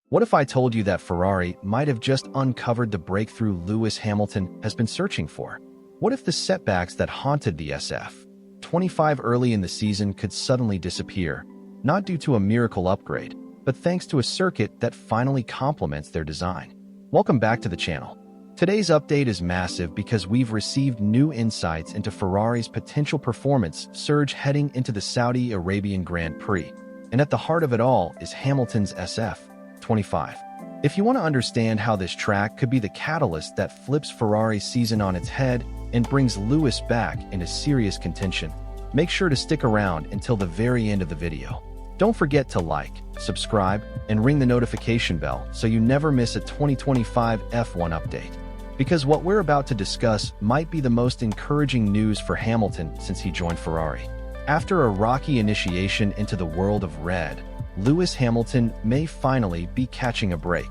What if I told you that Ferrari might have just uncovered the breakthrough Lewis Hamilton has been searching for? What if the setbacks that haunted the SF-25 early in the season could suddenly disappear, not due to a miracle upgrade, but thanks to a circuit that finally complements their design? Welcome back to the channel. Today's update is massive because we've received new insights into Ferrari's potential performance surge heading into the Saudi Arabian Grand Prix. And at the heart of it all is Hamilton's SF-25. If you want to understand how this track could be the catalyst that flips Ferrari's season on its head and brings Lewis back into serious contention, make sure to stick around until the very end of the video. Don't forget to like, subscribe, and ring the notification bell so you never miss a 2025 F1 update. Because what we're about to discuss might be the most encouraging news for Hamilton since he joined Ferrari. After a rocky initiation into the world of red, Lewis Hamilton may finally be catching a break,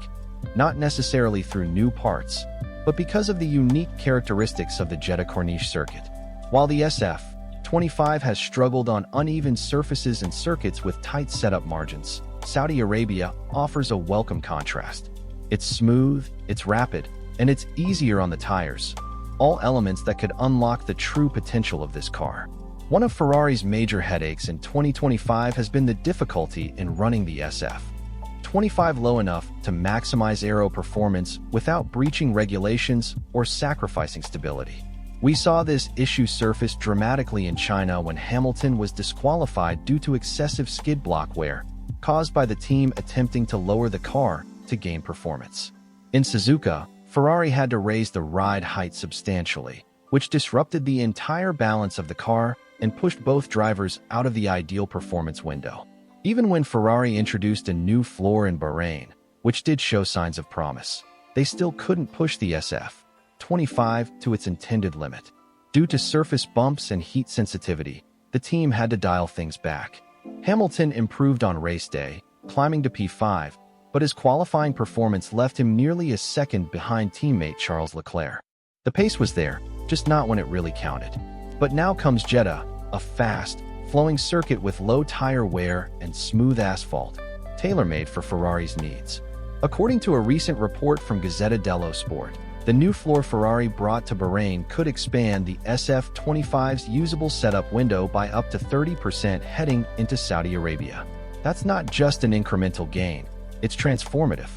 not necessarily through new parts, but because of the unique characteristics of the Jeddah Corniche Circuit. While the SF-25 has struggled on uneven surfaces and circuits with tight setup margins, Saudi Arabia offers a welcome contrast. It's smooth, it's rapid, and it's easier on the tires, all elements that could unlock the true potential of this car. One of Ferrari's major headaches in 2025 has been the difficulty in running the SF-25 low enough to maximize aero performance without breaching regulations or sacrificing stability. We saw this issue surface dramatically in China when Hamilton was disqualified due to excessive skid block wear, caused by the team attempting to lower the car to gain performance. In Suzuka, Ferrari had to raise the ride height substantially, which disrupted the entire balance of the car and pushed both drivers out of the ideal performance window. Even when Ferrari introduced a new floor in Bahrain, which did show signs of promise, they still couldn't push the SF-25 to its intended limit. Due to surface bumps and heat sensitivity, the team had to dial things back. Hamilton improved on race day, climbing to P5, but his qualifying performance left him nearly a second behind teammate Charles Leclerc. The pace was there, just not when it really counted. But now comes Jeddah, a fast, flowing circuit with low tire wear and smooth asphalt, tailor-made for Ferrari's needs. According to a recent report from Gazzetta dello Sport, the new floor Ferrari brought to Bahrain could expand the SF-25's usable setup window by up to 30% heading into Saudi Arabia. That's not just an incremental gain, it's transformative.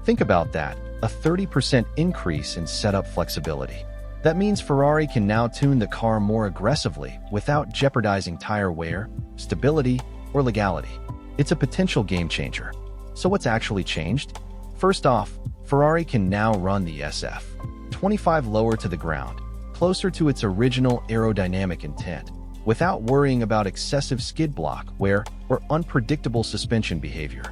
Think about that, a 30% increase in setup flexibility. That means Ferrari can now tune the car more aggressively without jeopardizing tire wear, stability, or legality. It's a potential game changer. So what's actually changed? First off, Ferrari can now run the SF-25 lower to the ground, closer to its original aerodynamic intent, without worrying about excessive skid block wear or unpredictable suspension behavior.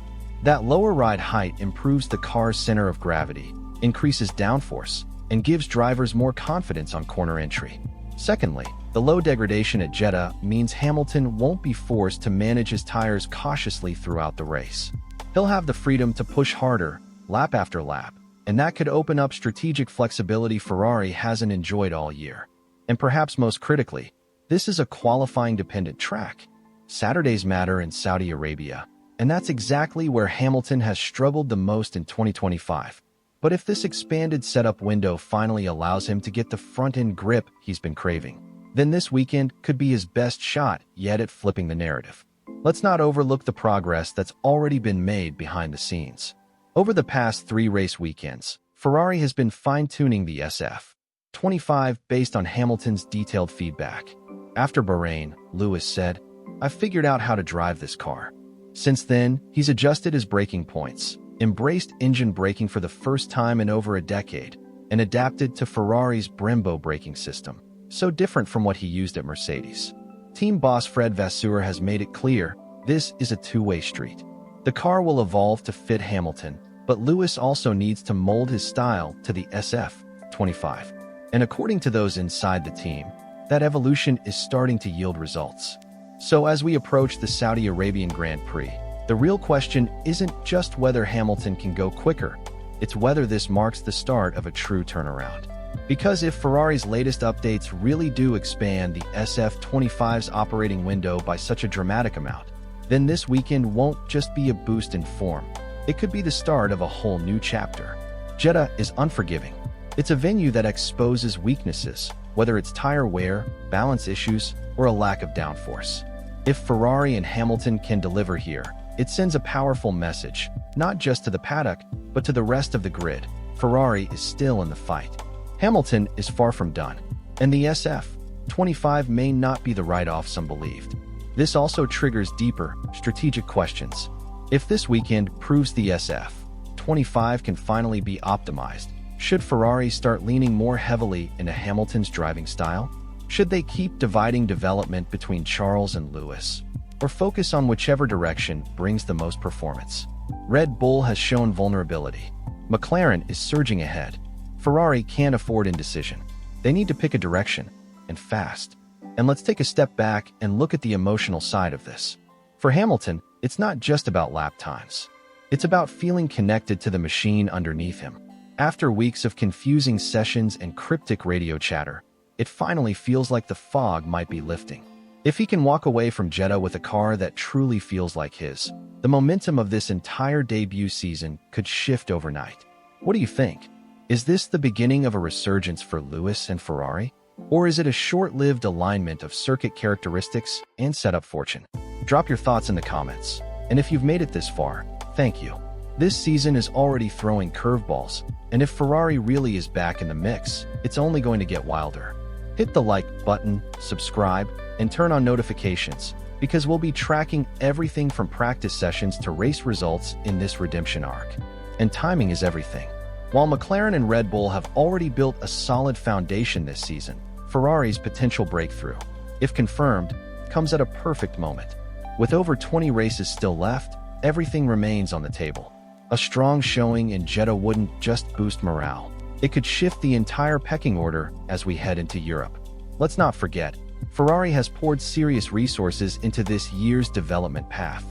That lower ride height improves the car's center of gravity, increases downforce, and gives drivers more confidence on corner entry. Secondly, the low degradation at Jeddah means Hamilton won't be forced to manage his tires cautiously throughout the race. He'll have the freedom to push harder, lap after lap, and that could open up strategic flexibility Ferrari hasn't enjoyed all year. And perhaps most critically, this is a qualifying-dependent track. Saturdays matter in Saudi Arabia, and that's exactly where Hamilton has struggled the most in 2025. But if this expanded setup window finally allows him to get the front-end grip he's been craving, then this weekend could be his best shot yet at flipping the narrative. Let's not overlook the progress that's already been made behind the scenes. Over the past 3 race weekends, Ferrari has been fine-tuning the SF-25 based on Hamilton's detailed feedback. After Bahrain, Lewis said, "I've figured out how to drive this car." Since then, he's adjusted his braking points, embraced engine braking for the first time in over a decade, and adapted to Ferrari's Brembo braking system, so different from what he used at Mercedes. Team boss Fred Vasseur has made it clear, this is a two-way street. The car will evolve to fit Hamilton, but Lewis also needs to mold his style to the SF-25. And according to those inside the team, that evolution is starting to yield results. So as we approach the Saudi Arabian Grand Prix, the real question isn't just whether Hamilton can go quicker, it's whether this marks the start of a true turnaround. Because if Ferrari's latest updates really do expand the SF-25's operating window by such a dramatic amount, then this weekend won't just be a boost in form, it could be the start of a whole new chapter. Jeddah is unforgiving. It's a venue that exposes weaknesses, whether it's tire wear, balance issues, or a lack of downforce. If Ferrari and Hamilton can deliver here, it sends a powerful message, not just to the paddock, but to the rest of the grid. Ferrari is still in the fight. Hamilton is far from done, and the SF-25 may not be the write-off some believed. This also triggers deeper, strategic questions. If this weekend proves the SF-25 can finally be optimized, should Ferrari start leaning more heavily into Hamilton's driving style? Should they keep dividing development between Charles and Lewis, or focus on whichever direction brings the most performance? Red Bull has shown vulnerability. McLaren is surging ahead. Ferrari can't afford indecision. They need to pick a direction, and fast. And let's take a step back and look at the emotional side of this. For Hamilton, it's not just about lap times. It's about feeling connected to the machine underneath him. After weeks of confusing sessions and cryptic radio chatter, it finally feels like the fog might be lifting. If he can walk away from Jeddah with a car that truly feels like his, the momentum of this entire debut season could shift overnight. What do you think? Is this the beginning of a resurgence for Lewis and Ferrari? Or is it a short-lived alignment of circuit characteristics and setup fortune? Drop your thoughts in the comments. And if you've made it this far, thank you. This season is already throwing curveballs, and if Ferrari really is back in the mix, it's only going to get wilder. Hit the like button, subscribe, and turn on notifications, because we'll be tracking everything from practice sessions to race results in this redemption arc. And timing is everything. While McLaren and Red Bull have already built a solid foundation this season, Ferrari's potential breakthrough, if confirmed, comes at a perfect moment. With over 20 races still left, everything remains on the table. A strong showing in Jeddah wouldn't just boost morale. It could shift the entire pecking order as we head into Europe. Let's not forget, Ferrari has poured serious resources into this year's development path.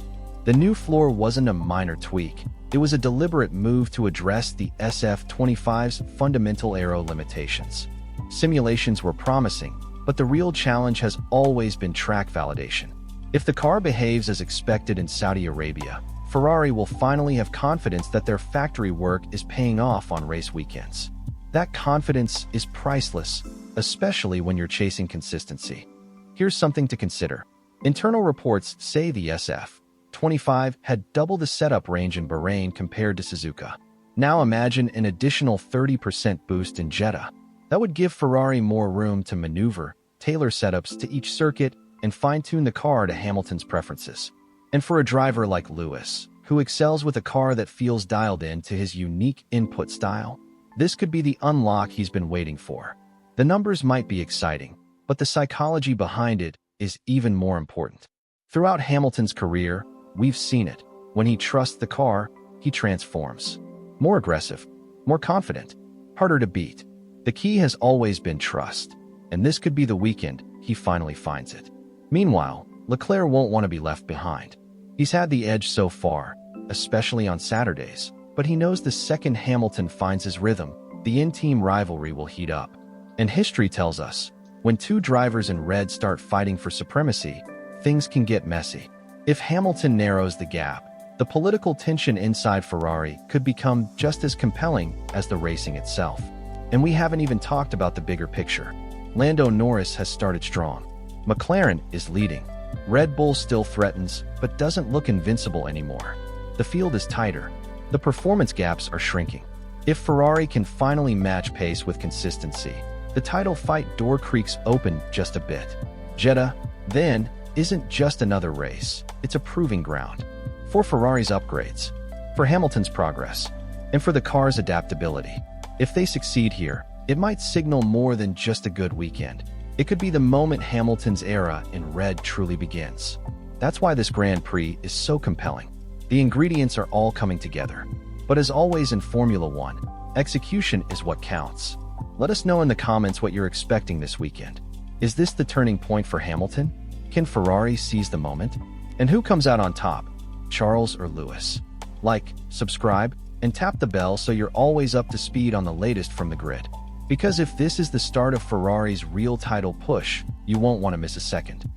The new floor wasn't a minor tweak. It was a deliberate move to address the SF-25's fundamental aero limitations. Simulations were promising, but the real challenge has always been track validation. If the car behaves as expected in Saudi Arabia, Ferrari will finally have confidence that their factory work is paying off on race weekends. That confidence is priceless, especially when you're chasing consistency. Here's something to consider. Internal reports say the SF-25 had double the setup range in Bahrain compared to Suzuka. Now imagine an additional 30% boost in Jeddah. That would give Ferrari more room to maneuver, tailor setups to each circuit, and fine-tune the car to Hamilton's preferences. And for a driver like Lewis, who excels with a car that feels dialed in to his unique input style, this could be the unlock he's been waiting for. The numbers might be exciting, but the psychology behind it is even more important. Throughout Hamilton's career, we've seen it. When he trusts the car, he transforms. More aggressive, more confident, harder to beat. The key has always been trust, and this could be the weekend he finally finds it. Meanwhile, Leclerc won't want to be left behind. He's had the edge so far, especially on Saturdays, but he knows the second Hamilton finds his rhythm, the in-team rivalry will heat up. And history tells us, when two drivers in red start fighting for supremacy, things can get messy. If Hamilton narrows the gap, the political tension inside Ferrari could become just as compelling as the racing itself. And we haven't even talked about the bigger picture. Lando Norris has started strong. McLaren is leading. Red Bull still threatens, but doesn't look invincible anymore. The field is tighter. The performance gaps are shrinking. If Ferrari can finally match pace with consistency, the title fight door creaks open just a bit. Jeddah, then, isn't just another race. It's a proving ground. For Ferrari's upgrades, for Hamilton's progress, and for the car's adaptability. If they succeed here, it might signal more than just a good weekend. It could be the moment Hamilton's era in red truly begins. That's why this Grand Prix is so compelling. The ingredients are all coming together. But as always in Formula One, execution is what counts. Let us know in the comments what you're expecting this weekend. Is this the turning point for Hamilton? Can Ferrari seize the moment? And who comes out on top, Charles or Lewis? Like, subscribe, and tap the bell so you're always up to speed on the latest from the grid. Because if this is the start of Ferrari's real title push, you won't want to miss a second.